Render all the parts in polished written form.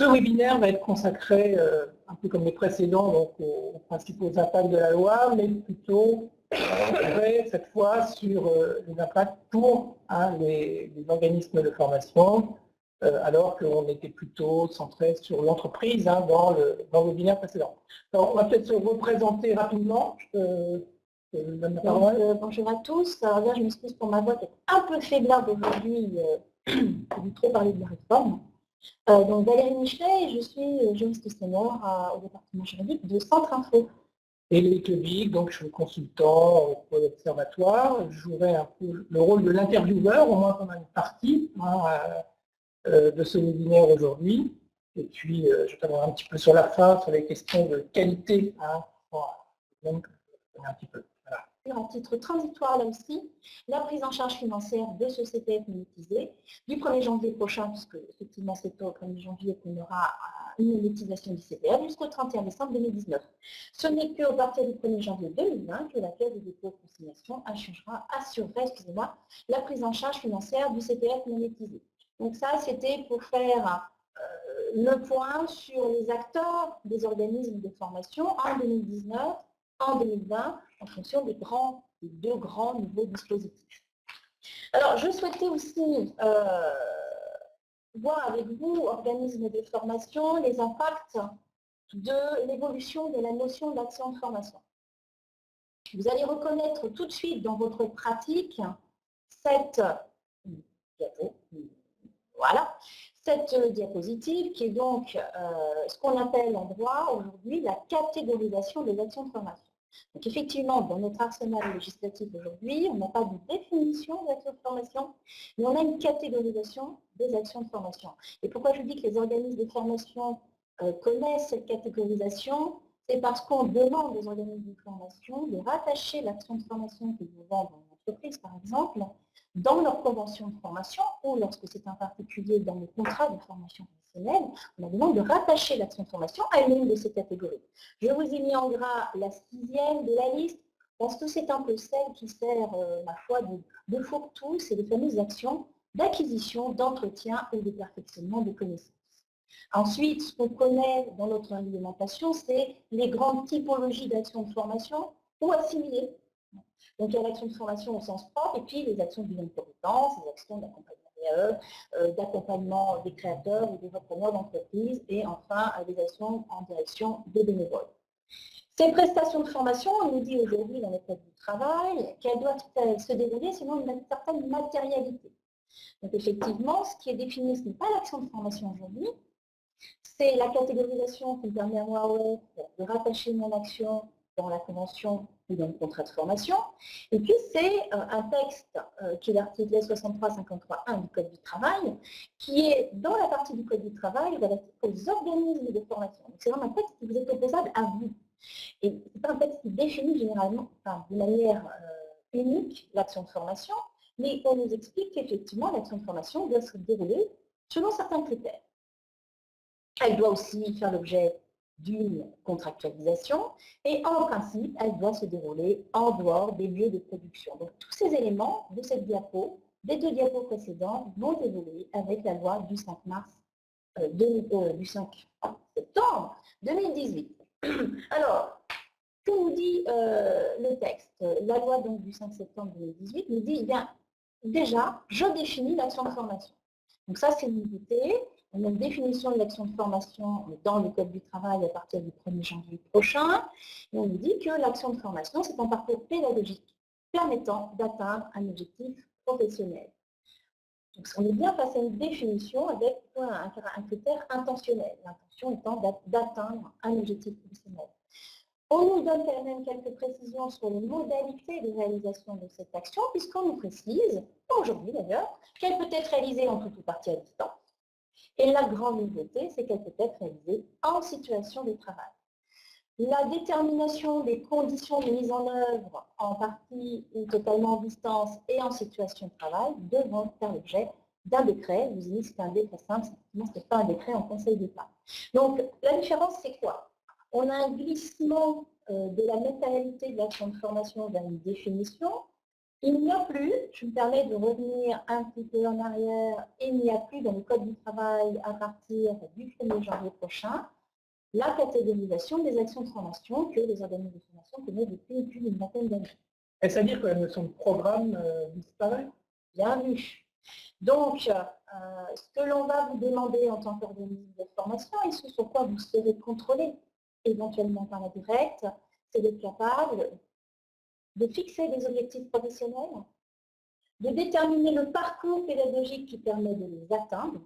Ce webinaire va être consacré, un peu comme les précédents, donc aux principaux impacts de la loi, mais plutôt cette fois sur les impacts pour les organismes de formation, alors qu'on était plutôt centré sur l'entreprise dans le webinaire précédent. Alors, on va peut-être se représenter rapidement. Bonjour à tous. Alors là, je m'excuse pour ma voix qui est un peu faiblarde aujourd'hui, j'ai trop parlé de la réforme. Donc Valérie Michelet, je suis juriste senior au département juridique de Centre Info. Et Loïc Lebic, donc je suis consultant pour l'Observatoire. Je jouerai un peu le rôle de l'intervieweur, au moins pendant une partie de ce webinaire aujourd'hui. Et puis, je t'aborderai un petit peu sur la fin, sur les questions de qualité. Donc, un petit peu. Voilà. À titre transitoire là aussi, la prise en charge financière de ce CPF monétisé du 1er janvier prochain, puisque effectivement c'est au 1er janvier qu'on aura une monétisation du CPF jusqu'au 31 décembre 2019. Ce n'est qu'au partir du 1er janvier 2020 que la Caisse des dépôts et consignations assurera la prise en charge financière du CPF monétisé. Donc ça, c'était pour faire le point sur les acteurs des organismes de formation en 2019, en 2020, en fonction des deux grands nouveaux dispositifs. Alors, je souhaitais aussi voir avec vous, organismes de formation, les impacts de l'évolution de la notion d'action de formation. Vous allez reconnaître tout de suite dans votre pratique cette diapositive qui est donc ce qu'on appelle en droit aujourd'hui la catégorisation des actions de formation. Donc effectivement, dans notre arsenal législatif aujourd'hui, on n'a pas de définition d'actions de formation, mais on a une catégorisation des actions de formation. Et pourquoi je dis que les organismes de formation connaissent cette catégorisation? C'est parce qu'on demande aux organismes de formation de rattacher l'action de formation qu'ils vous vendent dans l'entreprise, par exemple, dans leur convention de formation ou lorsque c'est un particulier dans le contrat de formation professionnelle, on a demande de rattacher l'action de formation à l'une de ces catégories. Je vous ai mis en gras la 6e de la liste parce que c'est un peu celle qui sert, ma foi, de fourre-tout, c'est les fameuses actions d'acquisition, d'entretien et de perfectionnement des connaissances. Ensuite, ce qu'on connaît dans notre réglementation, c'est les grandes typologies d'actions de formation ou assimilées. Donc, il y a l'action de formation au sens propre et puis les actions de bilan de compétences, les actions d'accompagnement des créateurs ou des repreneurs d'entreprise et enfin les actions en direction des bénévoles. Ces prestations de formation, on nous dit aujourd'hui dans le code du travail qu'elles doivent se dérouler selon une certaine matérialité. Donc effectivement, ce qui est défini, ce n'est pas l'action de formation aujourd'hui, c'est la catégorisation qui me permet à moi de rattacher mon action dans la convention ou dans le contrat de formation. Et puis, c'est un texte qui est l'article 63-53-1 du Code du travail, qui est dans la partie du Code du travail relative aux organismes de formation. C'est vraiment un texte qui vous est opposable à vous. Et ce n'est pas un texte qui définit généralement, de manière unique, l'action de formation, mais on nous explique qu'effectivement, l'action de formation doit se dérouler selon certains critères. Elle doit aussi faire l'objet d'une contractualisation et en principe, elle doit se dérouler en dehors des lieux de production. Donc tous ces éléments de cette diapo, des deux diapos précédents, vont évoluer avec la loi du 5 septembre 2018. Alors, que nous dit le texte? La loi donc, du 5 septembre 2018 nous dit, eh bien, déjà, je définis l'action de formation. Donc ça, c'est une nouveauté. On a une définition de l'action de formation dans le Code du travail à partir du 1er janvier prochain. Et on nous dit que l'action de formation, c'est un parcours pédagogique permettant d'atteindre un objectif professionnel. Donc on est bien face à une définition avec un critère intentionnel. L'intention étant d'atteindre un objectif professionnel. On nous donne quand même quelques précisions sur les modalités de réalisation de cette action, puisqu'on nous précise, aujourd'hui d'ailleurs, qu'elle peut être réalisée en tout ou partie à distance. Et la grande nouveauté, c'est qu'elle peut être réalisée en situation de travail. La détermination des conditions de mise en œuvre en partie ou totalement en distance et en situation de travail devront faire l'objet d'un décret. Vous avez dit que c'est un décret simple, ce n'est pas un décret en Conseil d'État. Donc la différence, c'est quoi? On a un glissement de la matérialité de l'action de formation vers une définition, Il n'y a plus, je me permets de revenir un petit peu en arrière, il n'y a plus dans le Code du travail à partir du 1er janvier prochain la catégorisation des actions de formation que les organismes de formation connaissent depuis plus d'une vingtaine d'années. Est-ce à dire que la notion de programme disparaît? Bien vu. Donc, ce que l'on va vous demander en tant qu'organisme de formation et ce sur quoi vous serez contrôlé, éventuellement par la directe, c'est d'être capable de fixer des objectifs professionnels, de déterminer le parcours pédagogique qui permet de les atteindre,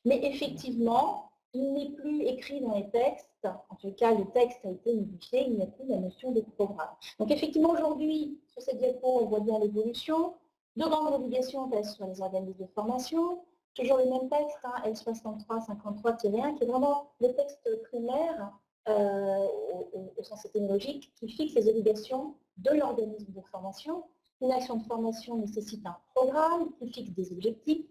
mais effectivement, il n'est plus écrit dans les textes, en tout cas le texte a été modifié, il n'y a plus la notion de programme. Donc effectivement aujourd'hui, sur cette diapo, on voit bien l'évolution, de grandes obligations pèsent sur les organismes de formation, toujours le même texte, hein, L6353-1, qui est vraiment le texte primaire au sens étymologique, qui fixe les obligations de l'organisme de formation. Une action de formation nécessite un programme qui fixe des objectifs,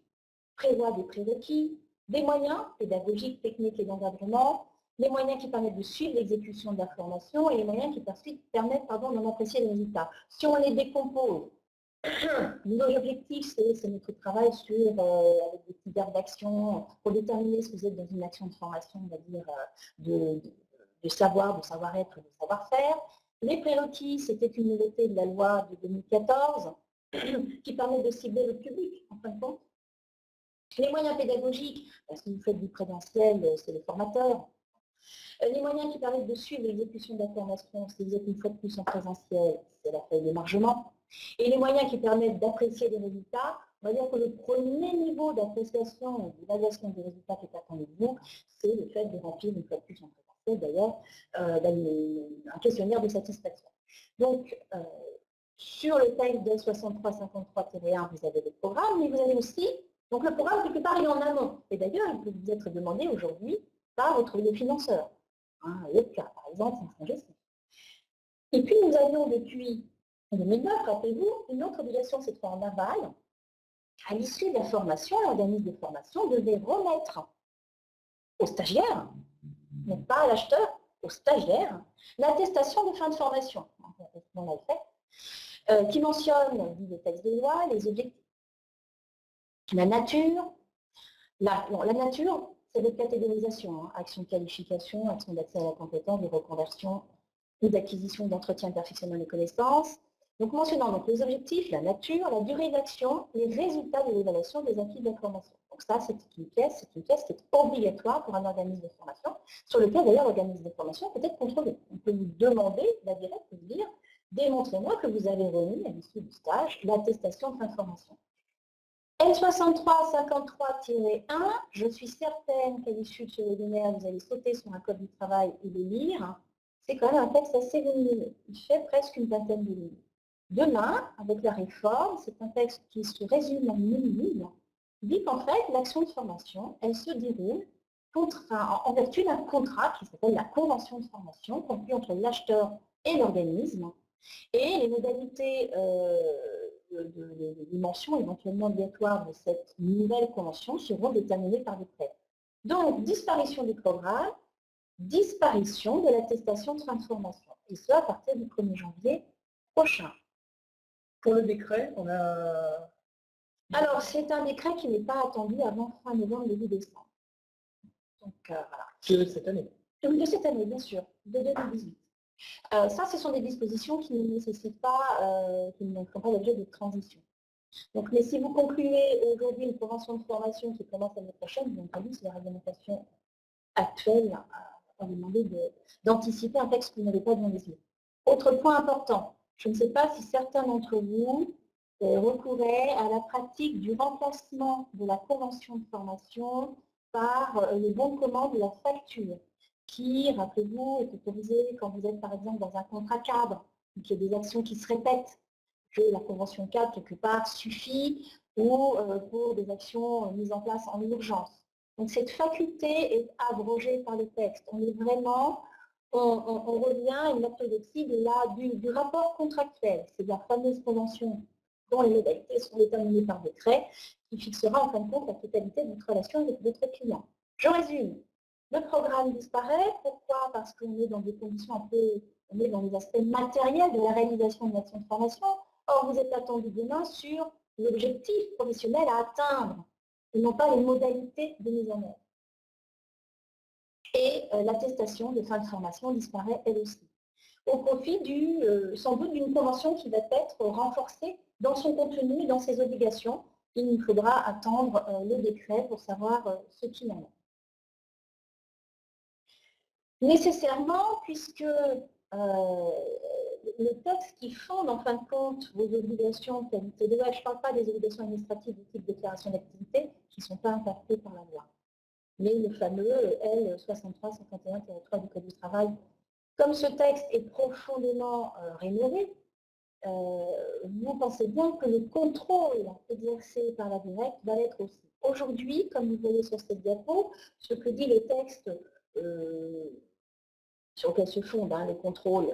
prévoit des prérequis, des moyens pédagogiques, techniques et d'encadrement, les moyens qui permettent de suivre l'exécution de la formation et les moyens qui permettent d'en apprécier les résultats. Si on les décompose, nos objectifs, c'est notre travail sur avec des critères d'action pour déterminer ce que vous êtes dans une action de formation, on va dire, de savoir, de savoir-être, de savoir-faire. Les prérequis, c'était une nouveauté de la loi de 2014 qui permet de cibler le public, en fin de compte. Les moyens pédagogiques, si vous faites du présentiel, c'est les formateurs. Les moyens qui permettent de suivre l'exécution de la formation, si vous êtes une fois de plus en présentiel, c'est la feuille d'émargement. Et les moyens qui permettent d'apprécier les résultats, on va dire que le premier niveau d'appréciation et d'évaluation des résultats qui est attendu de vous, c'est le fait de remplir une fois de plus en présentiel, d'ailleurs, un questionnaire de satisfaction. Donc, sur le texte de 6353-1, vous avez le programme, mais vous avez aussi, donc le programme, quelque part, il est en amont. Et d'ailleurs, il peut vous être demandé aujourd'hui par votre financeur. L'OPCA, par exemple, c'est un fonds gestion. Et puis, nous avions depuis 2009, rappelez-vous, une autre obligation, cette fois en aval. À l'issue de la formation, l'organisme de formation devait remettre aux stagiaires, mais pas à l'acheteur, aux stagiaires, l'attestation de fin de formation. On l'a fait. Qui mentionne, dit le texte de loi, les objectifs. La nature, la nature, c'est votre catégorisation, hein, action de qualification, action d'accès à la compétence, de reconversion ou d'acquisition, d'entretien, de perfectionnement des connaissances. Donc mentionnant donc, les objectifs, la nature, la durée d'action, les résultats de l'évaluation des acquis de la formation. Donc ça, c'est une pièce qui est obligatoire pour un organisme de formation, sur lequel d'ailleurs l'organisme de formation peut être contrôlé. On peut vous demander, la directe, de dire, démontrez-moi que vous avez remis à l'issue du stage l'attestation de fin de formation. L6353-1, je suis certaine qu'à l'issue de ce webinaire, vous allez sauter sur un code du travail et le lire. C'est quand même un texte assez volumineux. Il fait presque une vingtaine de lignes. Demain, avec la réforme, c'est un texte qui se résume en une ligne, dit qu'en fait, l'action de formation, elle se déroule en vertu d'un contrat qui s'appelle la convention de formation, conclu entre l'acheteur et l'organisme. Et les modalités de dimension éventuellement obligatoires de cette nouvelle convention seront déterminées par décret. Donc, disparition du programme, disparition de l'attestation de fin de formation. Et cela à partir du 1er janvier prochain. Pour le décret, on a... Alors, c'est un décret qui n'est pas attendu avant fin novembre, début décembre. Donc, voilà. De cette année. De cette année, bien sûr, de 2018. Ça, ce sont des dispositions qui ne nécessitent pas, qui ne font pas l'objet de transition. Donc, mais si vous concluez aujourd'hui une convention de formation qui commence l'année prochaine, bien entendu, c'est la réglementation actuelle à vous demander d'anticiper un texte que vous n'avez pas devant les yeux. Autre point important, je ne sais pas si certains d'entre vous recouraient à la pratique du remplacement de la convention de formation par le bon de commande de la facture, qui, rappelez-vous, est autorisé quand vous êtes par exemple dans un contrat cadre, qu'il y a des actions qui se répètent, que la convention cadre, quelque part, suffit, ou pour des actions mises en place en urgence. Donc cette faculté est abrogée par le texte. On est vraiment, on revient à une orthodoxie du rapport contractuel. C'est la fameuse convention dont les modalités sont déterminées par décret, qui fixera en fin de compte la totalité de votre relation avec votre client. Je résume. Le programme disparaît. Pourquoi? Parce qu'on est dans des conditions un peu, on est dans les aspects matériels de la réalisation de l'action de formation. Or, vous êtes attendu demain sur l'objectif professionnel à atteindre, et non pas les modalités de mise en œuvre. Et l'attestation de fin de formation disparaît elle aussi, au profit sans doute d'une convention qui va être renforcée dans son contenu et dans ses obligations. Il nous faudra attendre le décret pour savoir ce qu'il en est. Nécessairement, puisque le texte qui fonde en fin de compte vos obligations de qualité de loi, je ne parle pas des obligations administratives du type déclaration d'activité qui ne sont pas impactées par la loi, mais le fameux L63-51-3 du Code du travail. Comme ce texte est profondément rénové, vous pensez bien que le contrôle exercé par la directe va l'être aussi. Aujourd'hui, comme vous voyez sur cette diapo, ce que dit le texte sur lequel se fonde le contrôle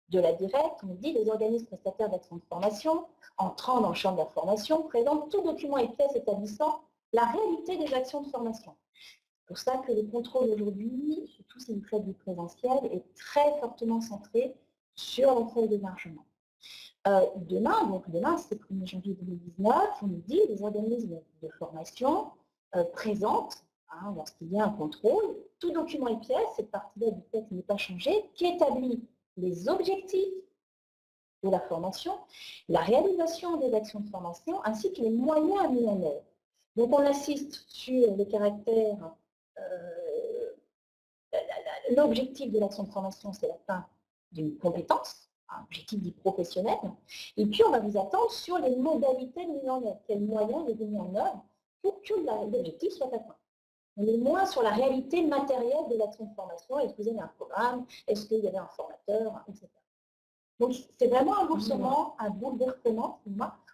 de la directe, on dit les organismes prestataires d'action de formation, entrant dans le champ de la formation, présentent tout document et pièce établissant la réalité des actions de formation. C'est pour ça que le contrôle aujourd'hui, surtout si vous faites du présentiel, est très fortement centré sur la feuille d'émargement. Demain, c'est le 1er janvier 2019, on nous dit les organismes de formation présentent, lorsqu'il y a un contrôle, tout document et pièce, cette partie-là du texte n'est pas changée, qui établit les objectifs de la formation, la réalisation des actions de formation, ainsi que les moyens mis en œuvre. Donc on assiste sur le caractère, l'objectif de l'action de formation, c'est l'atteinte d'une compétence, un objectif dit professionnel, et puis on va vous attendre sur les modalités de mise en œuvre, quels moyens vous mis en œuvre pour que l'objectif soit atteint. On est moins sur la réalité matérielle de l'action de formation. Est-ce que vous avez un programme? Est-ce qu'il y avait un formateur? Etc. Donc, c'est vraiment un bouleversement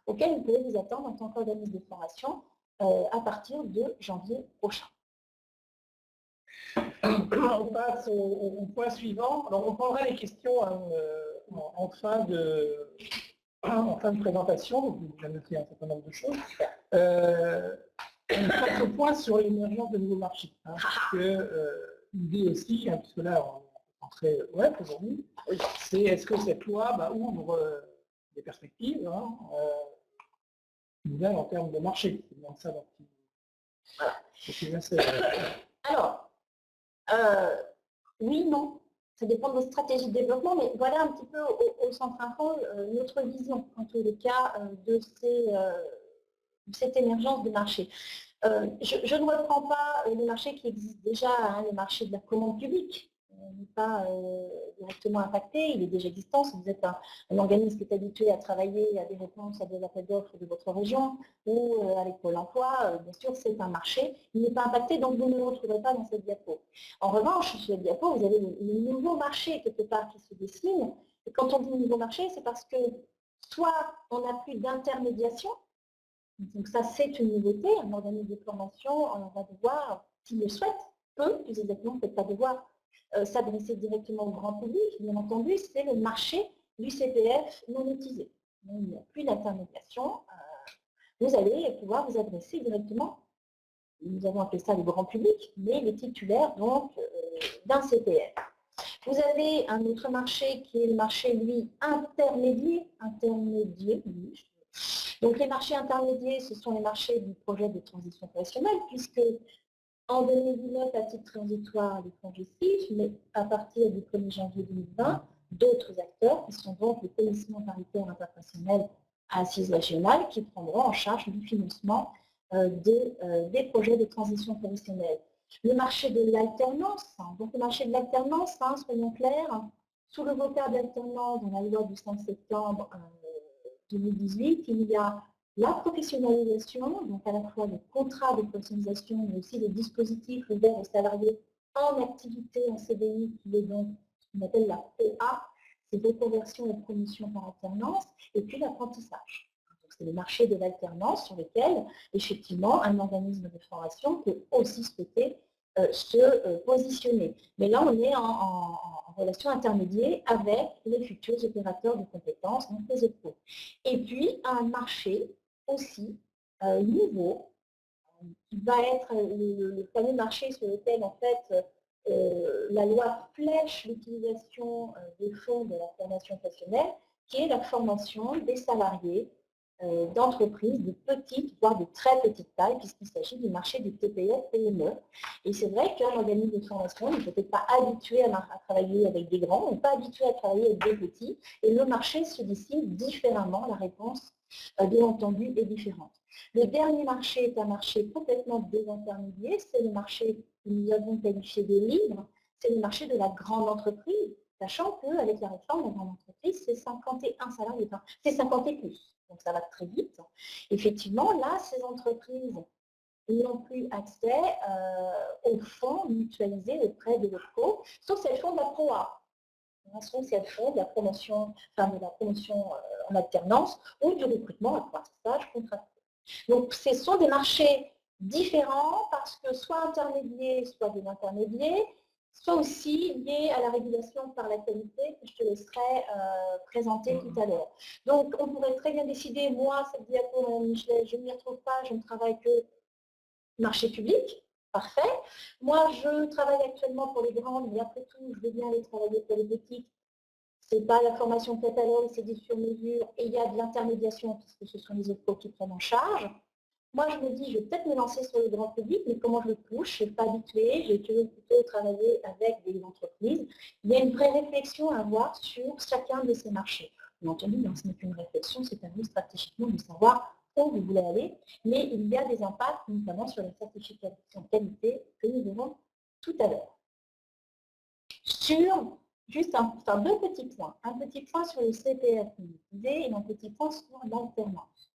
auquel vous pouvez vous attendre en tant qu'organisme de formation à partir de janvier prochain. On passe au point suivant. Alors, on prendra les questions en fin de présentation. Vous avez noté un certain nombre de choses. On passe au point sur l'émergence de nouveaux marchés. L'idée aussi, puisque là, on est entré web aujourd'hui, c'est est-ce que cette loi ouvre des perspectives nouvelles en termes de marché. C'est bien ça. Alors, oui, non. Ça dépend de vos stratégies de développement, mais voilà un petit peu au centre info notre vision, en tous les cas, de cette émergence de marché. Je ne reprends pas le marché qui existe déjà, le marché de la commande publique. n'est pas directement impacté, il est déjà existant. Si vous êtes un organisme qui est habitué à travailler à des réponses à des appels d'offres de votre région ou avec Pôle emploi, bien sûr, c'est un marché. Il n'est pas impacté, donc vous ne le retrouverez pas dans cette diapo. En revanche, sur cette diapo, vous avez le nouveau marché quelque part qui se dessine. Et quand on dit nouveau marché, c'est parce que soit on n'a plus d'intermédiation, donc ça c'est une nouveauté, un organisme de formation, on va devoir, s'il le souhaite, peut, plus exactement, peut-être pas devoir, s'adresser directement au grand public, bien entendu, c'est le marché du CPF monétisé. Donc, il n'y a plus d'intermédiation, vous allez pouvoir vous adresser directement, nous avons appelé ça le grand public, mais les titulaires donc d'un CPF. Vous avez un autre marché qui est le marché, lui, intermédiaire. Donc les marchés intermédiaires, ce sont les marchés du projet de transition professionnelle, puisque en 2019, à titre transitoire, les progressifs, mais à partir du 1er janvier 2020, d'autres acteurs, qui sont donc les commissions paritaires interprofessionnelles à assises régionales, qui prendront en charge du financement des projets de transition professionnelle. Le marché de l'alternance, donc le marché de l'alternance, soyons clairs, sous le vocable d'alternance dans la loi du 5 septembre 2018, il y a la professionnalisation, donc à la fois le contrat de professionnalisation, mais aussi les dispositifs ouverts aux salariés en activité en CDI, qui est donc ce qu'on appelle la PA, c'est reconversion et promotion par alternance, et puis l'apprentissage. C'est le marché de l'alternance sur lequel, effectivement, un organisme de formation peut aussi souhaiter se positionner. Mais là, on est en relation intermédiaire avec les futurs opérateurs de compétences, donc les EPO. Et puis, un marché aussi nouveau, qui va être le fameux marché sur lequel, en fait, la loi flèche l'utilisation des fonds de la formation professionnelle, qui est la formation des salariés d'entreprises de petite, voire de très petite taille, puisqu'il s'agit du marché du TPE-PME. Et c'est vrai qu'un organisme de formation n'est peut-être pas habitué à travailler avec des grands, n'est pas habitué à travailler avec des petits, et le marché se dessine différemment, la réponse, bien entendu, est différente. Le dernier marché est un marché complètement désintermédié, c'est le marché que nous avons qualifié de libre, c'est le marché de la grande entreprise, sachant qu'avec la réforme, la grande entreprise, c'est 51 salariés, enfin, c'est 50 et plus. Donc ça va très vite. Effectivement, là, ces entreprises n'ont plus accès aux fonds mutualisés auprès des locaux, sauf si elles font de la PROA, sauf si elles font de la promotion, en alternance ou du recrutement, apprentissage, contrat. Donc ce sont des marchés différents parce que soit intermédiaires, soit des intermédiaires, soit aussi liés à la régulation par la qualité que je te laisserai présenter tout à l'heure. Donc on pourrait très bien décider, moi, cette diapo, Mme Michelet, je ne m'y retrouve pas, je ne travaille que marché public, parfait. Moi, je travaille actuellement pour les grandes, mais après tout, je veux bien aller travailler pour les petites. Ce n'est pas la formation catalogue, c'est des sur-mesure, et il y a de l'intermédiation, puisque ce sont les OPCO qui prennent en charge. Moi, je me dis, je vais peut-être me lancer sur le grand public, mais comment je le touche, je ne suis pas habituée, j'ai toujours plutôt travaillé avec des entreprises. Il y a une vraie réflexion à avoir sur chacun de ces marchés. Bien entendu, ce n'est qu'une réflexion, c'est à vous stratégiquement de savoir où vous voulez aller, mais il y a des impacts, notamment sur la certification qualité, que nous verrons tout à l'heure. Sur juste deux petits points. Un petit point sur le CPF monétisé et un petit point sur l'alternance.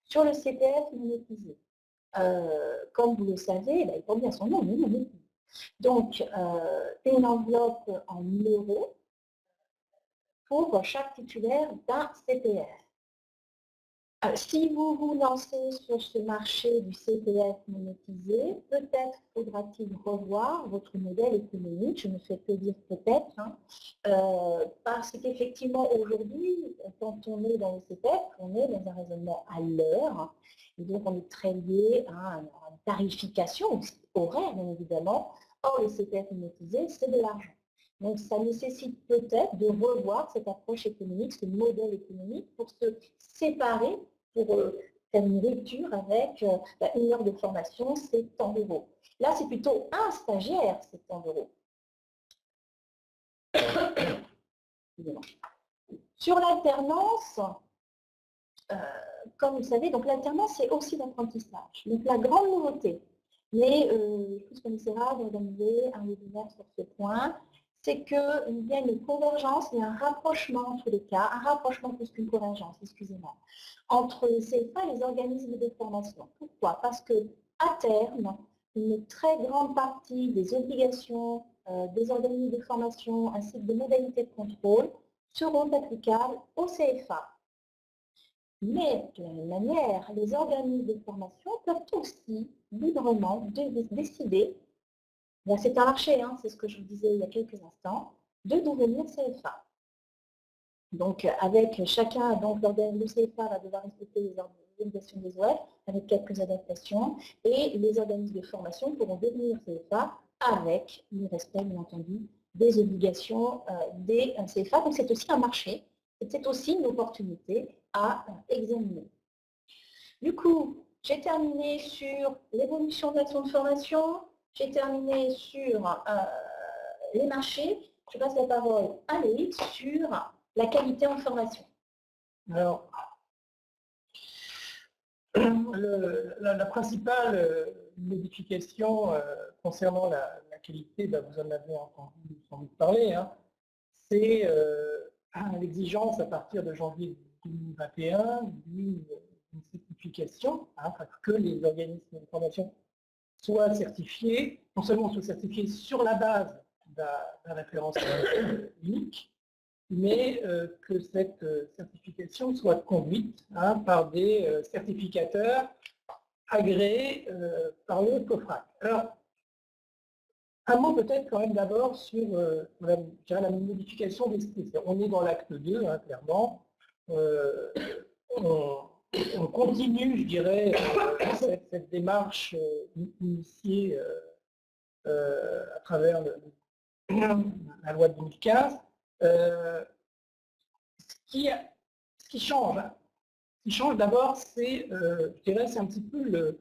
Sur le CPF monétisé, comme vous le savez, il porte bien son nom, monétisé. Donc, une enveloppe en euros pour chaque titulaire d'un CPF. Si vous vous lancez sur ce marché du CPF monétisé, peut-être faudra-t-il revoir votre modèle économique, je ne fais que dire peut-être, parce qu'effectivement aujourd'hui, quand on est dans le CPF, on est dans un raisonnement à l'heure, et donc on est très lié à une tarification horaire, bien évidemment. Or, le CPF monétisé, c'est de l'argent. Donc, ça nécessite peut-être de revoir cette approche économique, ce modèle économique, pour se séparer, pour faire une rupture avec une heure de formation, c'est tant d'euros. Là, c'est plutôt un stagiaire, c'est tant d'euros. Sur l'alternance, comme vous le savez, donc l'alternance, c'est aussi l'apprentissage. Donc, la grande nouveauté, mais je pense qu'on essaiera d'organiser un webinaire sur ce point, c'est qu'il y a une convergence et un rapprochement en tous les cas, un rapprochement plus qu'une convergence, excusez-moi, entre les CFA et les organismes de formation. Pourquoi? Parce qu'à terme, une très grande partie des obligations des organismes de formation ainsi que des modalités de contrôle seront applicables au CFA. Mais de la même manière, les organismes de formation peuvent aussi librement décider, c'est un marché, c'est ce que je vous disais il y a quelques instants, de devenir CFA. Donc avec chacun, donc l'organisme de CFA va devoir respecter les obligations des OF avec quelques adaptations, et les organismes de formation pourront devenir CFA avec le respect, bien entendu, des obligations des CFA. Donc c'est aussi un marché, c'est aussi une opportunité à examiner. Du coup, j'ai terminé sur l'évolution de l'action de formation, j'ai terminé sur les marchés. Je passe la parole à Loïc sur la qualité en formation. Alors, la principale modification concernant la qualité, vous en avez entendu sans doute parler, c'est l'exigence à partir de janvier 2021 d'une certification, pour que les organismes de formation soient certifiés, non seulement soient certifiés sur la base d'un référentiel unique, mais que cette certification soit conduite par des certificateurs agréés par le COFRAC. Alors, un mot peut-être quand même d'abord sur la modification des scripts. On est dans l'acte 2, clairement. On continue, je dirais, cette démarche initiée à travers la loi de 2015. Ce qui qui change d'abord, c'est, je dirais, c'est un petit peu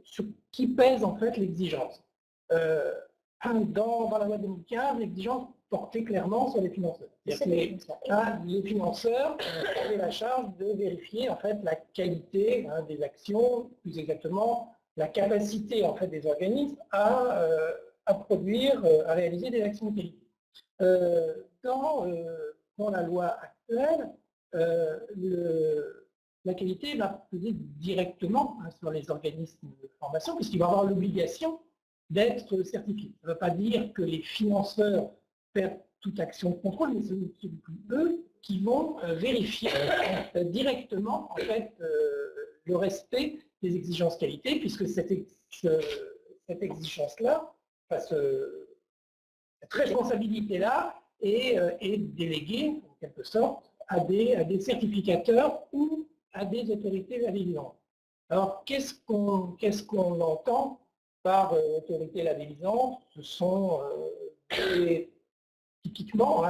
sur qui pèse en fait l'exigence. Dans la loi 2015, l'exigence portait clairement sur les financeurs. Les financeurs avaient la charge de vérifier en fait la qualité des actions, plus exactement la capacité en fait des organismes à produire, à réaliser des actions de qualité. Dans la loi actuelle, la qualité va peser directement sur les organismes de formation, puisqu'ils vont avoir l'obligation d'être certifiés. Ça ne veut pas dire que les financeurs perdent toute action de contrôle, mais c'est eux qui vont vérifier directement en fait, le respect des exigences qualité, puisque cette exigence-là, cette responsabilité-là est déléguée, en quelque sorte, à des certificateurs ou à des autorités labellisantes. Alors, qu'est-ce qu'on entend par autorité labellisante? Ce sont typiquement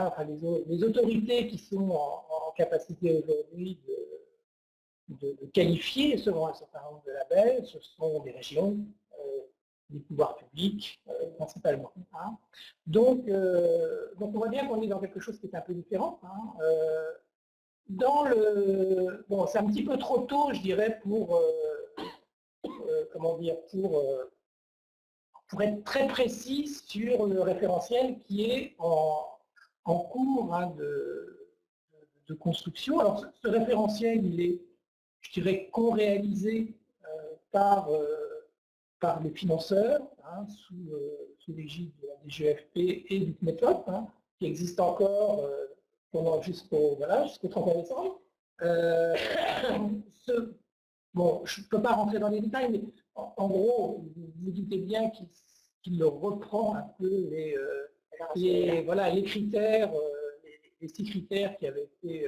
les autorités qui sont en capacité aujourd'hui de qualifier selon un certain nombre de labels. Ce sont des régions, des pouvoirs publics principalement. Donc, on voit bien qu'on est dans quelque chose qui est un peu différent. Bon, c'est un petit peu trop tôt, je dirais, pour être très précis sur le référentiel qui est en cours de construction. Alors, ce référentiel, il est, je dirais, co-réalisé par les financeurs, sous l'égide de la DGFP et du CNEFOP, qui existe encore jusqu'au 31 décembre. Bon, je ne peux pas rentrer dans les détails, mais en gros, vous doutez bien qu'il reprend un peu les critères, les 6 critères qui avaient été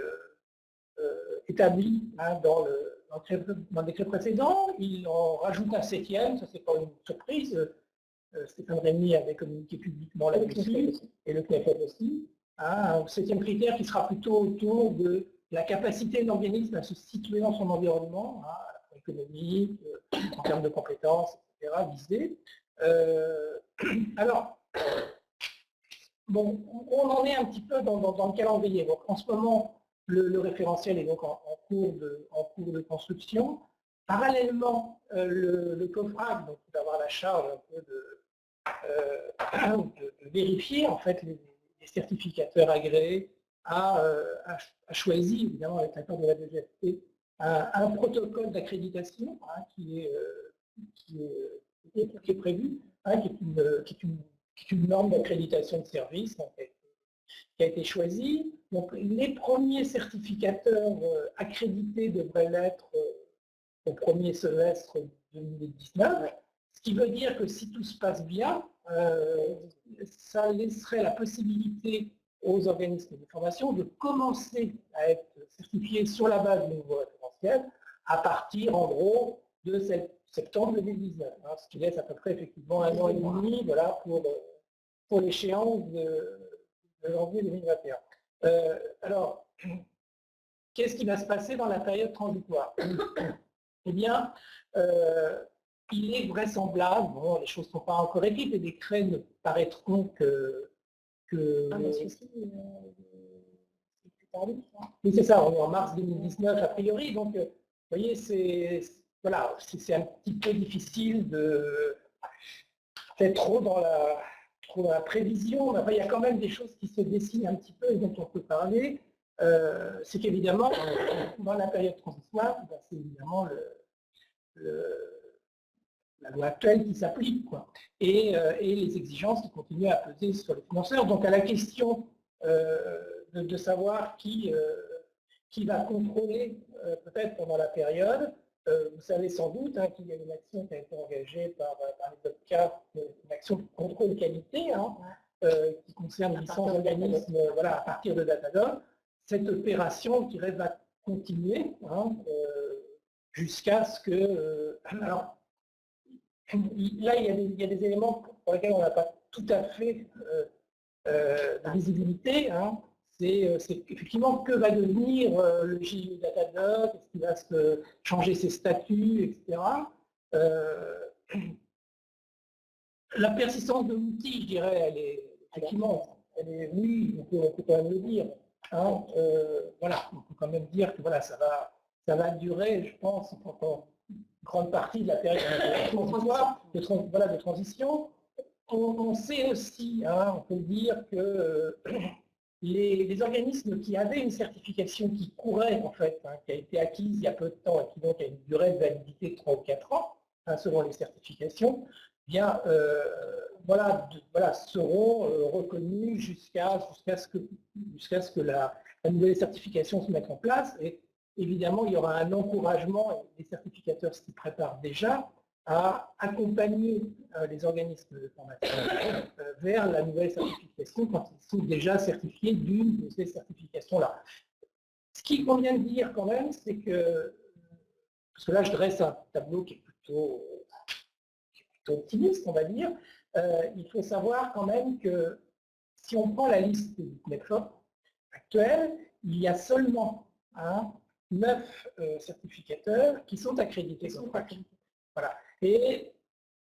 établis dans le décret précédent. Il en rajoute un 7e, ça c'est pas une surprise. Stéphane Rémy avait communiqué publiquement là-dessus, et le CNEFOP aussi. Un 7e critère qui sera plutôt autour de la capacité de l'organisme à se situer dans son environnement, économique, en termes de compétences, etc., visées. Alors, bon, on en est un petit peu dans le calendrier. Donc, en ce moment, le référentiel est donc en cours de construction. Parallèlement, le COFRAC, donc, qui va avoir la charge un peu de vérifier en fait les certificateurs agréés, a choisi, évidemment avec l'accord de la DGFP, un protocole d'accréditation qui est prévu, qui est une norme d'accréditation de service qui a été choisie. Donc, les premiers certificateurs accrédités devraient l'être au premier semestre 2019, ce qui veut dire que si tout se passe bien, ça laisserait la possibilité aux organismes de formation de commencer à être certifiés sur la base du nouveau référentiel à partir, en gros, de septembre 2019, ce qui laisse à peu près effectivement 1 an et demi pour l'échéance de janvier 2021. Alors, qu'est-ce qui va se passer dans la période transitoire? Eh bien, il est vraisemblable, bon, les choses ne sont pas encore écrites, les décrets ne paraîtront que... Oui, c'est ça, on est en mars 2019 a priori, donc vous voyez, c'est un petit peu difficile d'être trop dans la prévision, mais après, il y a quand même des choses qui se dessinent un petit peu et dont on peut parler. C'est qu'évidemment, dans la période transitoire, c'est évidemment la loi actuelle qui s'applique, et les exigences qui continuent à peser sur les financeurs. Donc à la question de savoir qui va contrôler peut-être pendant la période, vous savez sans doute qu'il y a une action qui a été engagée par les OPCA, une action de contrôle qualité, qui concerne les licences d'organismes à partir de Datadog. Cette opération, je dirais, va continuer jusqu'à ce que... alors, là, il y a des éléments pour lesquels on n'a pas tout à fait de visibilité. c'est effectivement que va devenir le JU Datadog, est-ce qu'il va se changer ses statuts, etc. La persistance de l'outil, je dirais, elle est effectivement, oui, on peut quand même le dire. Hein, voilà, on peut quand même dire que voilà, ça va durer, je pense, pendant une grande partie de la période de transition. On sait aussi, hein, on peut dire que les organismes qui avaient une certification qui courait, en fait, hein, qui a été acquise il y a peu de temps et qui donc a une durée de validité de 3 ou 4 ans, hein, selon les certifications, eh bien, seront reconnus jusqu'à ce que la nouvelle certification se mette en place. Et évidemment, il y aura un encouragement, et les certificateurs s'y préparent déjà, à accompagner les organismes de formation vers la nouvelle certification quand ils sont déjà certifiés d'une de ces certifications-là. Ce qu'il convient de dire quand même, c'est que, parce que là je dresse un tableau qui est plutôt optimiste, on va dire, il faut savoir quand même que si on prend la liste du NetFop actuelle, il y a seulement 9 certificateurs qui sont accrédités comme FRAC. Voilà. Et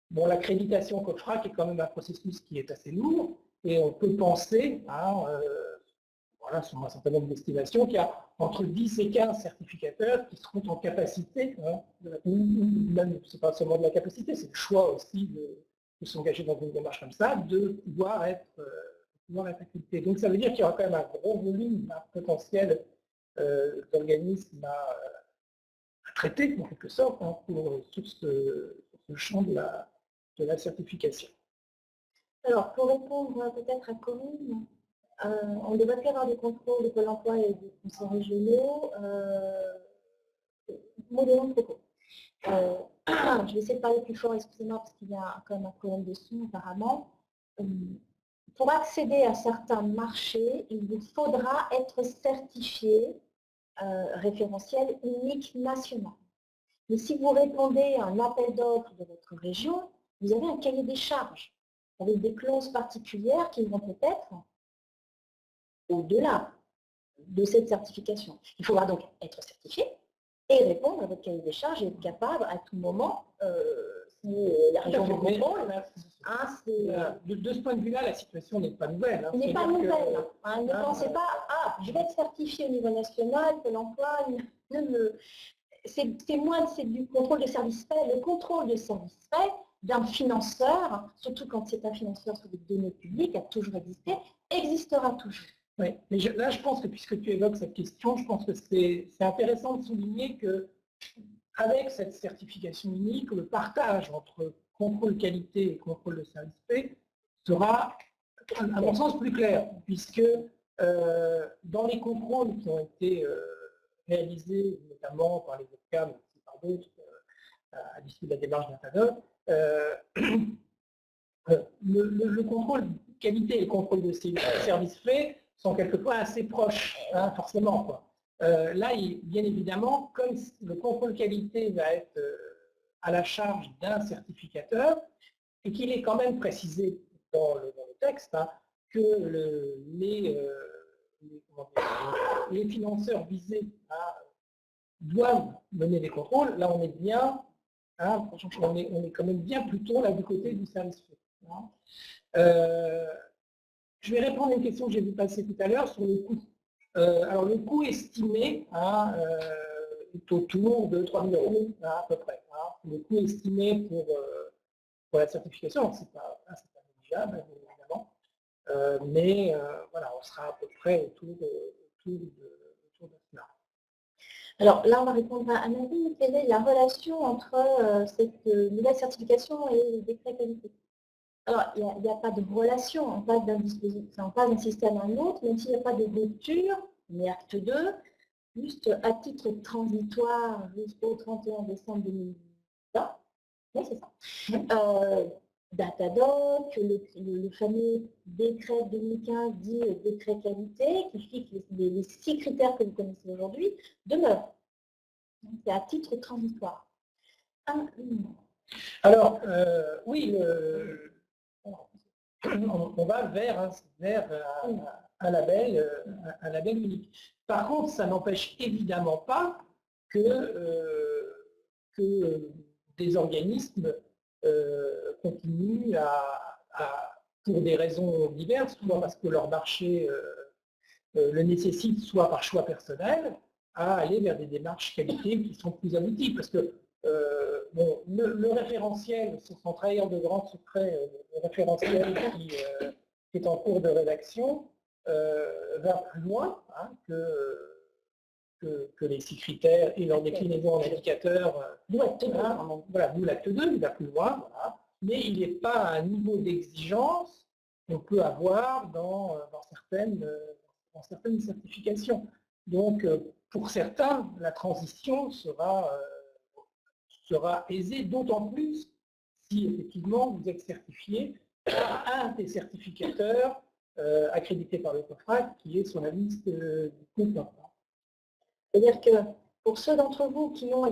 bon, l'accréditation CodeFRAC est quand même un processus qui est assez lourd, et on peut penser, voilà, sur un certain nombre d'estimations, qu'il y a entre 10 et 15 certificateurs qui seront en capacité, ou même, c'est pas seulement de la capacité, c'est le choix aussi de s'engager dans une démarche comme ça, de pouvoir être accrédité. Donc ça veut dire qu'il y aura quand même un gros volume, un potentiel d'organismes à traiter, en quelque sorte, hein, pour tout ce champ de la certification. Alors, pour répondre peut-être à Corinne, on devrait faire avoir des contrôles de Pôle emploi et des conseils régionaux. Modérons le propos. Je vais essayer de parler plus fort, excusez-moi, parce qu'il y a quand même un problème de son apparemment. Pour accéder à certains marchés, il vous faudra être certifié référentiel unique national. Mais si vous répondez à un appel d'offres de votre région, vous avez un cahier des charges avec des clauses particulières qui vont peut-être au-delà de cette certification. Il faudra donc être certifié et répondre à votre cahier des charges et être capable à tout moment, si la région vous contrôle. De ce point de vue-là, la situation n'est pas nouvelle. Elle n'est pas nouvelle. Ne pensez pas, je vais être certifié au niveau national, Pôle emploi, c'est moins du contrôle de service fait. Le contrôle de service fait d'un financeur, surtout quand c'est un financeur sur des données publiques, a toujours existé, existera toujours. Oui, mais là je pense que puisque tu évoques cette question, je pense que c'est intéressant de souligner que avec cette certification unique, le partage entre contrôle qualité et contrôle de service fait sera, à mon sens, plus clair, puisque dans les contrôles qui ont été réalisés, notamment par les OCAM, mais aussi par d'autres, à l'issue de la démarche Datadog, le contrôle qualité et le contrôle de service fait sont quelquefois assez proches, forcément, quoi. Là, bien évidemment, comme le contrôle qualité va être à la charge d'un certificateur, et qu'il est quand même précisé dans le texte, que les financeurs visés doivent mener des contrôles, là on est bien, on est quand même bien plutôt là du côté du service fait. Je vais répondre à une question que j'ai vu passer tout à l'heure sur le coût. Alors le coût estimé est autour de 3 000 € à peu près. Le coût estimé pour la certification, c'est pas négligeable, évidemment, mais voilà, on sera à peu près autour de cela. Alors là, on va répondre à Marie. Quelle est la relation entre cette nouvelle certification et le décret qualité? Alors, il n'y a pas de relation, on passe d'un dispositif, on passe d'un système à un autre, même s'il n'y a pas de rupture, mais acte 2, juste à titre transitoire jusqu'au 31 décembre 2020. Oui, c'est ça. Datadog, le fameux décret 2015 dit décret qualité, qui fixe les 6 critères que vous connaissez aujourd'hui, demeure. C'est à titre transitoire. Alors, oui, on va vers un label unique. Par contre, ça n'empêche évidemment pas que des organismes continuent pour des raisons diverses, soit parce que leur marché le nécessite, soit par choix personnel, à aller vers des démarches qualité qui sont plus abouties. Parce que bon, le référentiel, sans trahir de grands secrets, le référentiel qui est en cours de rédaction va plus loin hein, que les 6 critères et leur déclinaison en indicateurs. D'où l'acte 2, il va plus loin, voilà. Mais il n'est pas à un niveau d'exigence qu'on peut avoir dans certaines certifications. Donc, pour certains, la transition sera aisée, d'autant plus si effectivement vous êtes certifié par un des certificateurs accrédité par le COFRAC qui est sur la liste du COFRAC. C'est-à-dire que pour ceux d'entre vous qui ont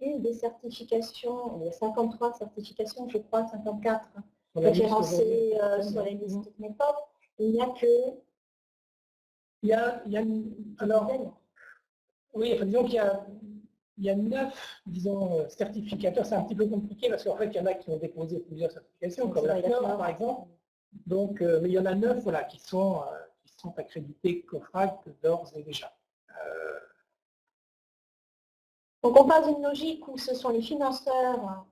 une des certifications, il y a 53 certifications, je crois, 54 référencées sur la liste MEPOP, il n'y a que... Alors, oui, disons qu'il y a 9, disons, certificateurs. C'est un petit peu compliqué parce qu'en fait, il y en a qui ont déposé plusieurs certifications, comme la CNOR, par exemple. Donc, mais il y en a 9 voilà, qui sont accrédités COFRAC d'ores et déjà. Donc on parle d'une logique où ce sont les financeurs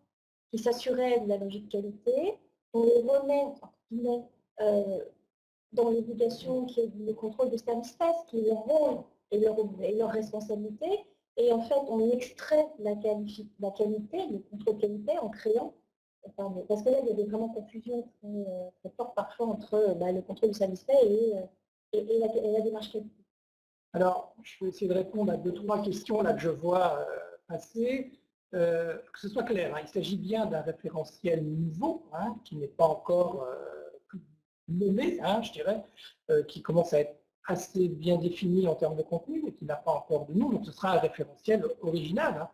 qui s'assuraient de la logique qualité. On les remet dans l'obligation qui est le contrôle de service test, qui est leur rôle et leur responsabilité. Et en fait, on extrait la qualité, le contrôle qualité en créant, parce que là, il y a vraiment confusion très forte parfois entre le contrôle du service fait et la démarche qualité. Alors, je vais essayer de répondre à 2-3 questions là, que je vois passer. Que ce soit clair, hein, il s'agit bien d'un référentiel nouveau, hein, qui n'est pas encore nommé, hein, je dirais, qui commence à être assez bien défini en termes de contenu, mais qui n'a pas encore de nom. Donc ce sera un référentiel original. Hein.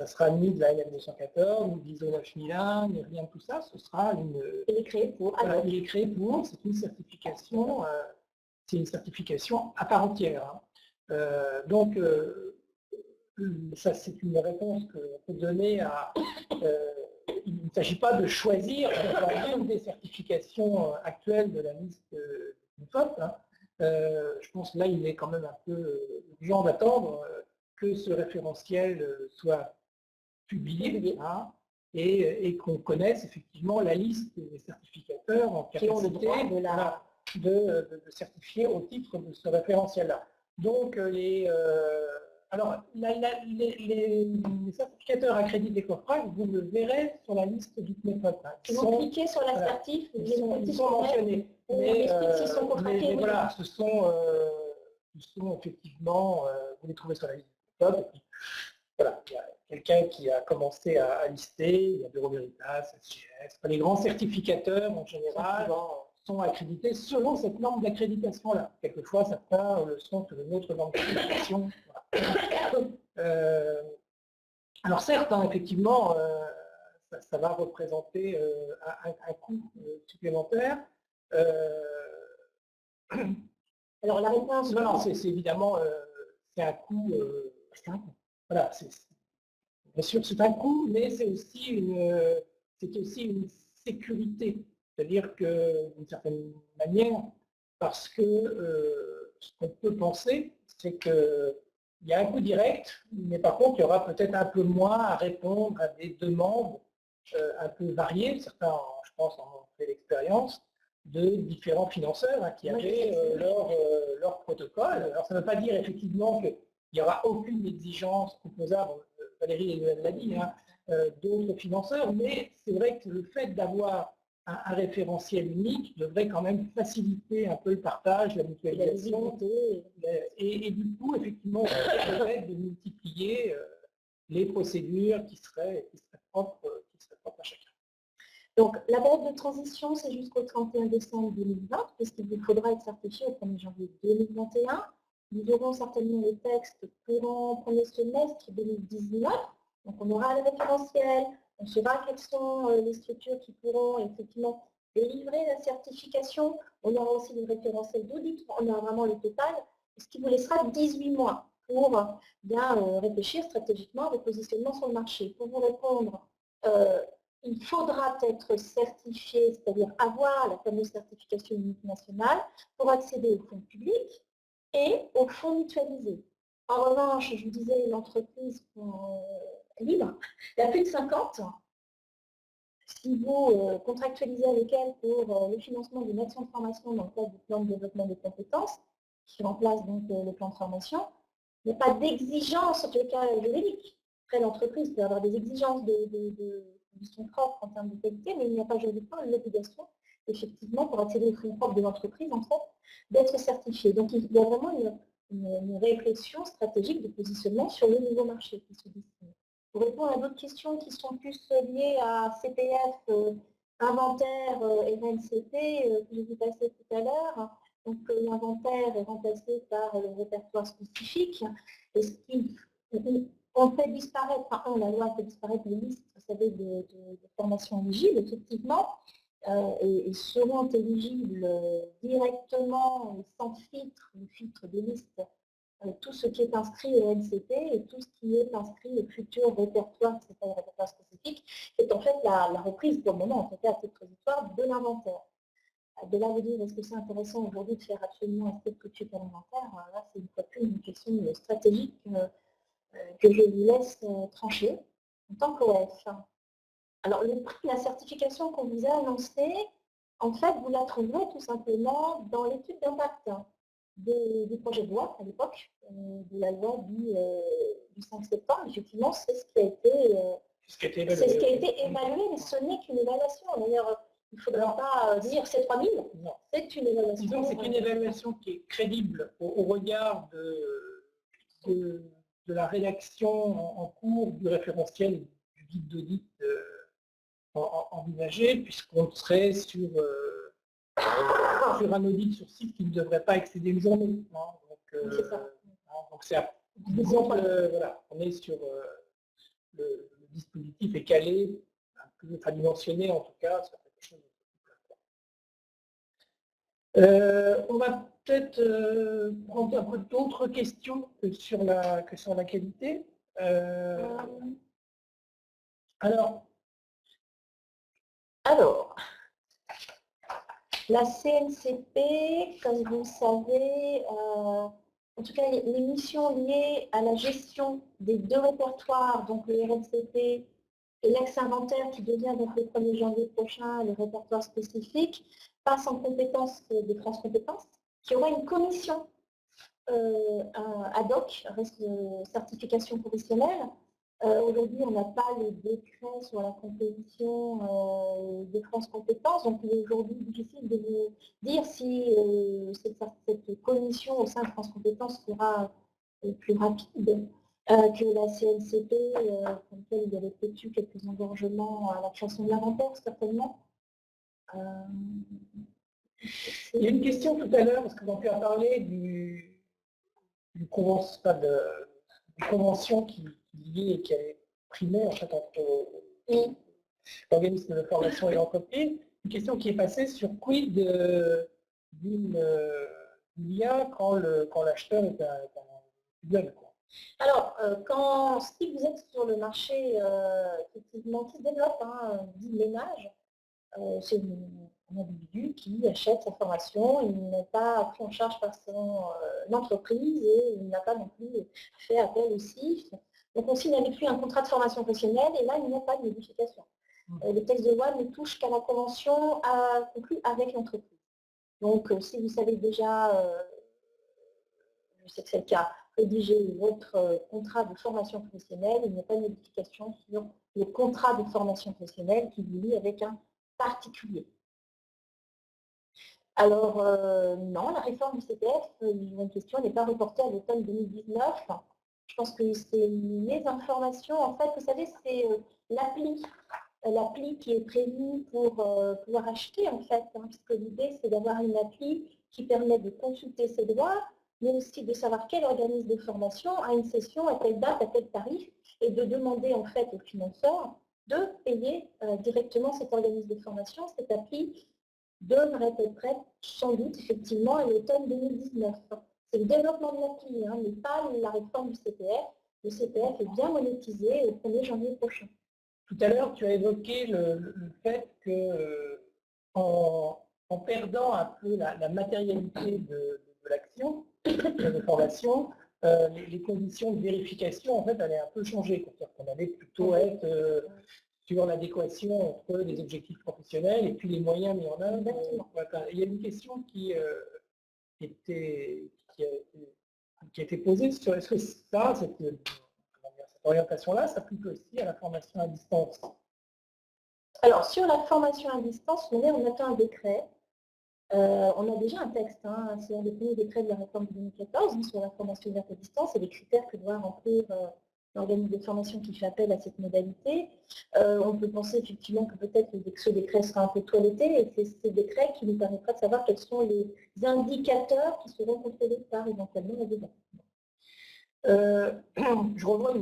Ça sera ni de la LM 214, ni de l'ISO 9001, ni rien de tout ça. Ce sera une... Il est créé pour. Il est créé pour, c'est une certification à part entière. Hein. Donc, ça c'est une réponse qu'on peut donner à... il ne s'agit pas de choisir une des certifications actuelles de la liste du FOP. Hein. Je pense que là, il est quand même un peu urgent d'attendre que ce référentiel soit publié hein, et qu'on connaisse effectivement la liste des certificateurs en capacité qui ont le droit de certifier au titre de ce référentiel-là. Donc, les certificateurs accrédités COFRAC, vous le verrez sur la liste du CNEPOP. Hein. Ils vont cliquer sur la certif, ils sont mentionnés. Mais voilà, ce sont effectivement, vous les trouvez sur la liste du CNEPOP. Voilà, il y a quelqu'un qui a commencé à lister, il y a Bureau Veritas, SGS, les grands certificateurs en général sont accrédités selon cette norme d'accréditation-là. Quelquefois, certains le sont sur une autre norme d'accréditation. Voilà. Alors certes, hein, effectivement, ça va représenter un coût supplémentaire. Alors la réponse... Non, c'est évidemment c'est un coût. Voilà, bien sûr, c'est un coût, mais c'est aussi une sécurité. C'est-à-dire que, d'une certaine manière, parce que ce qu'on peut penser, c'est qu'il y a un coût direct, mais par contre, il y aura peut-être un peu moins à répondre à des demandes un peu variées. Certains, je pense, en ont fait l'expérience de différents financeurs hein, qui avaient leur protocole. Alors, ça ne veut pas dire effectivement qu'il n'y aura aucune exigence opposable, Valérie l'a dit, hein, d'autres financeurs, mais c'est vrai que le fait d'avoir un référentiel unique devrait quand même faciliter un peu le partage, la mutualisation, et du coup, effectivement, permettre de multiplier les procédures qui seraient propres à chacun. Donc, la période de transition, c'est jusqu'au 31 décembre 2020, puisqu'il vous faudra être certifié au 1er janvier 2021. Nous aurons certainement les textes courant premier semestre 2019. Donc, on aura le référentiel, on saura quelles sont les structures qui pourront effectivement délivrer la certification. On aura aussi le référentiel d'audit, on aura vraiment le total, ce qui vous laissera 18 mois pour bien réfléchir stratégiquement à votre positionnement sur le marché. Pour vous répondre, il faudra être certifié, c'est-à-dire avoir la fameuse certification unique nationale pour accéder aux fonds publics et aux fonds mutualisés. En revanche, je vous disais, l'entreprise libre, il y a plus de 50. Si vous contractualisez avec elle pour le financement d'une action de formation dans le cadre du plan de développement des compétences, qui remplace donc le plan de formation, il n'y a pas d'exigence, en tout cas juridique. Après, l'entreprise peut avoir des exigences de son propre en termes de qualité, mais il n'y a pas juridiquement l'obligation, effectivement, pour accéder aux fonds propres de l'entreprise, en fait, d'être certifié. Donc, il y a vraiment une réflexion stratégique de positionnement sur le nouveau marché qui se dessine. Pour répondre à d'autres questions qui sont plus liées à CPF, inventaire et RNCP, que j'ai vu passer tout à l'heure. Donc l'inventaire est remplacé par le répertoire spécifique. Et on fait disparaître, enfin, la loi fait disparaître les listes, vous savez, de formations éligibles, effectivement, et seront éligibles directement, sans filtre, le filtre des listes, tout ce qui est inscrit au NCP et tout ce qui est inscrit au futur répertoire, c'est un répertoire spécifique, qui est en fait la reprise pour le moment, en tout cas à titre transitoire, de l'inventaire. De là vous dire, est-ce que c'est intéressant aujourd'hui de faire absolument un step tout de suite à l'inventaire? Là, c'est une fois plus une question stratégique que je vous laisse trancher en tant qu'OF. Alors, le prix de la certification qu'on vous a annoncé, en fait, vous la trouverez tout simplement dans l'étude d'impact du projet de loi à l'époque, de la loi du 5 septembre. Effectivement, c'est ce qui a été évalué, mais ce n'est qu'une évaluation. D'ailleurs, il ne faudra pas dire c'est 3000, c'est une évaluation. Disons que c'est une évaluation qui est crédible au regard de la rédaction en cours du référentiel du guide d'audit envisagé, puisqu'on serait sur un audit sur site qui ne devrait pas excéder une journée. C'est ça. Donc voilà, on est sur le dispositif est calé, un peu dimensionné en tout cas, sur quelque chose de on va peut-être prendre un peu d'autres questions que sur la qualité. Alors, la CNCP, comme vous le savez, en tout cas les missions liées à la gestion des deux répertoires, donc le RNCP et l'ex-inventaire qui devient donc le 1er janvier prochain le répertoire spécifique, passe en compétence de France Compétences, qui aura une commission ad hoc, certification professionnelle. Aujourd'hui, on n'a pas le décret sur la compétition de France Compétences, donc il est aujourd'hui difficile de vous dire si cette commission au sein de France Compétences sera plus rapide que la CNCP, pour laquelle il y avait peut-être eu quelques engorgements à la création de l'inventaire, certainement. Il y a une question tout à l'heure, parce que tu as parlé d'une convention qui liait et qui avait primé en fait, entre l'organisme de formation et l'entreprise. Une question qui est passée sur quid d'une lien quand l'acheteur est un jeune. Alors, si vous êtes sur le marché effectivement qui se développe, dit ménage, c'est un individu qui achète sa formation, il n'est pas pris en charge par son entreprise et il n'a pas non plus fait appel au CIF. Donc on signe avec lui un contrat de formation professionnelle et là il n'y a pas de modification. Le texte de loi ne touche qu'à la convention conclue avec l'entreprise. Donc si vous savez déjà, je sais que c'est le cas, rédiger votre contrat de formation professionnelle, il n'y a pas de modification sur le contrat de formation professionnelle qui vous lie avec un particulier. Alors, non, la réforme du CPF, une question, n'est pas reportée à l'automne 2019. Je pense que c'est les informations, en fait, vous savez, c'est l'appli qui est prévue pour pouvoir acheter, en fait, puisque l'idée, c'est d'avoir une appli qui permet de consulter ses droits, mais aussi de savoir quel organisme de formation a une session, à telle date, à tel tarif, et de demander, en fait, au financeur de payer directement cet organisme de formation. Cette appli devrait être prête sans doute effectivement à l'automne 2019. C'est le développement de l'appli, hein, mais pas la réforme du CPF. Le CPF est bien monétisé au 1er janvier prochain. Tout à l'heure, tu as évoqué le fait que en perdant un peu la matérialité de l'action, de formation, les conditions de vérification en fait allaient un peu changer. C'est-à-dire qu'on allait plutôt être sur l'adéquation entre les objectifs professionnels et puis les moyens mis en œuvre. Il y a une question qui a été posée sur est-ce que ça, cette orientation-là s'applique aussi à la formation à distance? Alors, sur la formation à distance, on attend un décret. On a déjà un texte, hein, c'est un des premiers décrets de la réforme de 2014 hein, sur la formation ouverte à distance et les critères que doit remplir l'organisme de formation qui fait appel à cette modalité. On peut penser effectivement que peut-être ce décret sera un peu toiletté et c'est ce décret qui nous permettra de savoir quels sont les indicateurs qui seront contrôlés par éventuellement la DGA. Je revois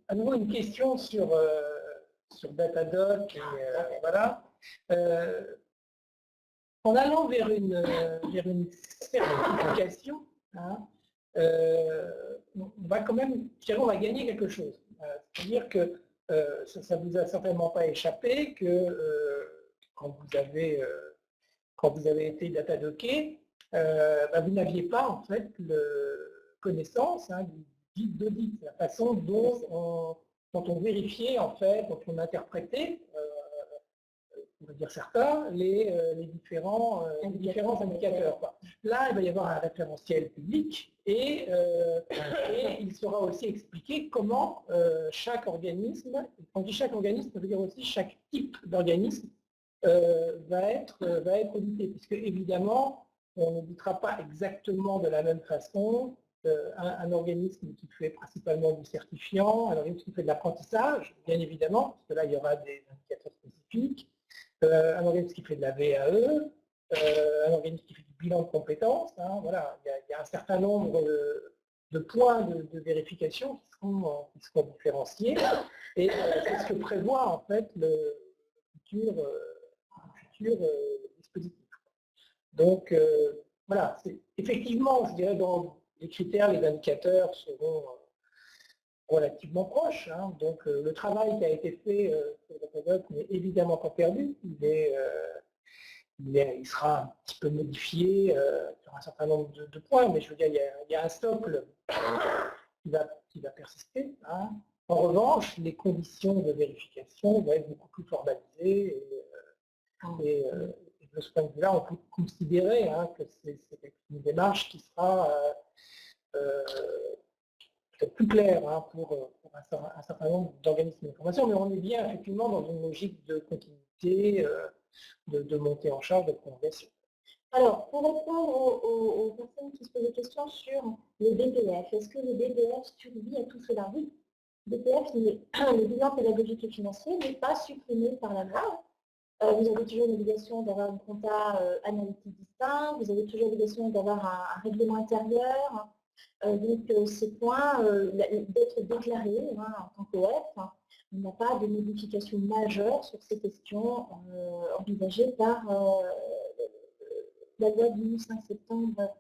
à nouveau une question sur Datadoc. Voilà. En allant vers une certification, hein, on va quand même, on va gagner quelque chose. C'est-à-dire que ça ne vous a certainement pas échappé que quand vous avez été datadocké, vous n'aviez pas en fait connaissance hein, du guide d'audit, la façon dont on vérifiait en fait, dont on interprétait, on va dire certains, les différents indicateurs. Là, il va y avoir un référentiel public et il sera aussi expliqué comment chaque organisme, quand je dis chaque organisme, ça veut dire aussi chaque type d'organisme va être audité, puisque évidemment, on n'auditera pas exactement de la même façon un organisme qui fait principalement du certifiant, un organisme qui fait de l'apprentissage, bien évidemment, parce que là, il y aura des indicateurs spécifiques, un organisme qui fait de la VAE, un organisme qui fait du bilan de compétences. Hein, voilà, il y a un certain nombre de points de vérification qui seront différenciés. Et c'est ce que prévoit en fait le futur dispositif. Donc voilà, effectivement, je dirais dans les critères, les indicateurs seront relativement proches. Hein. Donc le travail qui a été fait sur Datadoc n'est évidemment pas perdu. Il sera un petit peu modifié sur un certain nombre de points, mais je veux dire, il y a un socle qui va persister. Hein. En revanche, les conditions de vérification vont être beaucoup plus formalisées et de ce point de vue-là, on peut considérer hein, que c'est une démarche qui sera peut-être plus clair hein, pour un certain nombre d'organismes d'information, mais on est bien effectivement dans une logique de continuité, de montée en charge, de progression. Alors, pour répondre aux personnes qui se posent des questions sur le BPF, est-ce que le BPF survit à tout cela? Oui, le BPF, le bilan pédagogique et financier n'est pas supprimé par la loi. Vous avez toujours l'obligation d'avoir une compta analytique distincte, vous avez toujours l'obligation d'avoir un règlement intérieur. Donc ces points d'être déclarés hein, en tant qu'OF, hein, il n'y a pas de modification majeure sur ces questions envisagées par la loi du 5 septembre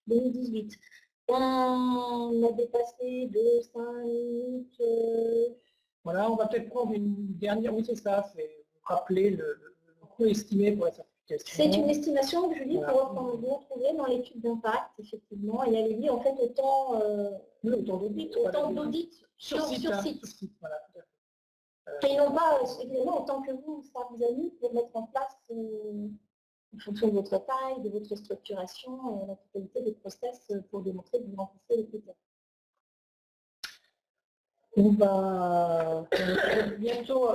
2018. On a dépassé de 5 minutes. Voilà, on va peut-être prendre une dernière, oui c'est ça, c'est rappeler le coût estimé pour la certification. C'est une estimation que je dis pour vous retrouver dans l'étude d'impact, effectivement, et elle est liée en fait autant d'audit sur site. Voilà, tout à fait. Et non pas, évidemment, autant que vous, ça vous a mis pour mettre en place, en fonction de votre taille, de votre structuration, la totalité des process pour démontrer que vous remplissez les critères. On va bientôt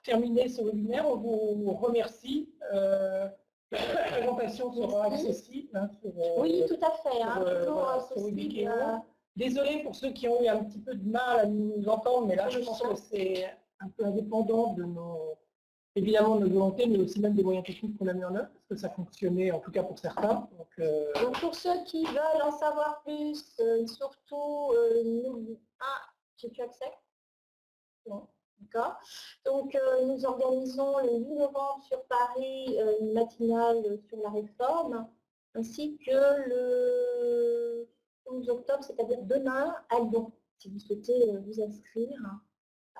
terminer ce webinaire. On vous remercie. La présentation sera accessible. Hein, oui, tout à fait. Hein, toujours accessible. Désolé pour ceux qui ont eu un petit peu de mal à nous entendre, mais là, je pense que c'est un peu indépendant de évidemment de nos volontés, mais aussi même des moyens techniques qu'on a mis en œuvre, parce que ça fonctionnait, en tout cas pour certains. Donc pour ceux qui veulent en savoir plus, surtout, j'ai-tu accès? Non. D'accord. Donc, nous organisons le 8 novembre sur Paris une matinale sur la réforme, ainsi que le 11 octobre, c'est-à-dire demain, à Lyon. Si vous souhaitez vous inscrire,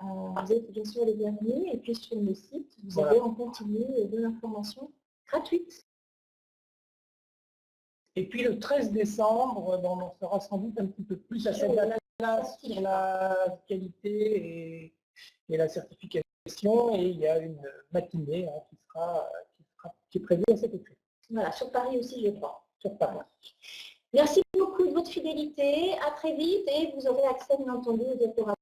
vous êtes bien sûr les bienvenus. Et puis sur le site, vous avez en continu de l'information gratuite. Et puis le 13 décembre, on sera sans doute un petit peu plus à cette date-là sur la qualité et la certification. Et il y a une matinée qui est prévue à cet effet. Voilà, sur Paris aussi, je crois. Sur Paris. Merci beaucoup de votre fidélité. À très vite et vous aurez accès, bien entendu, aux diaporamates.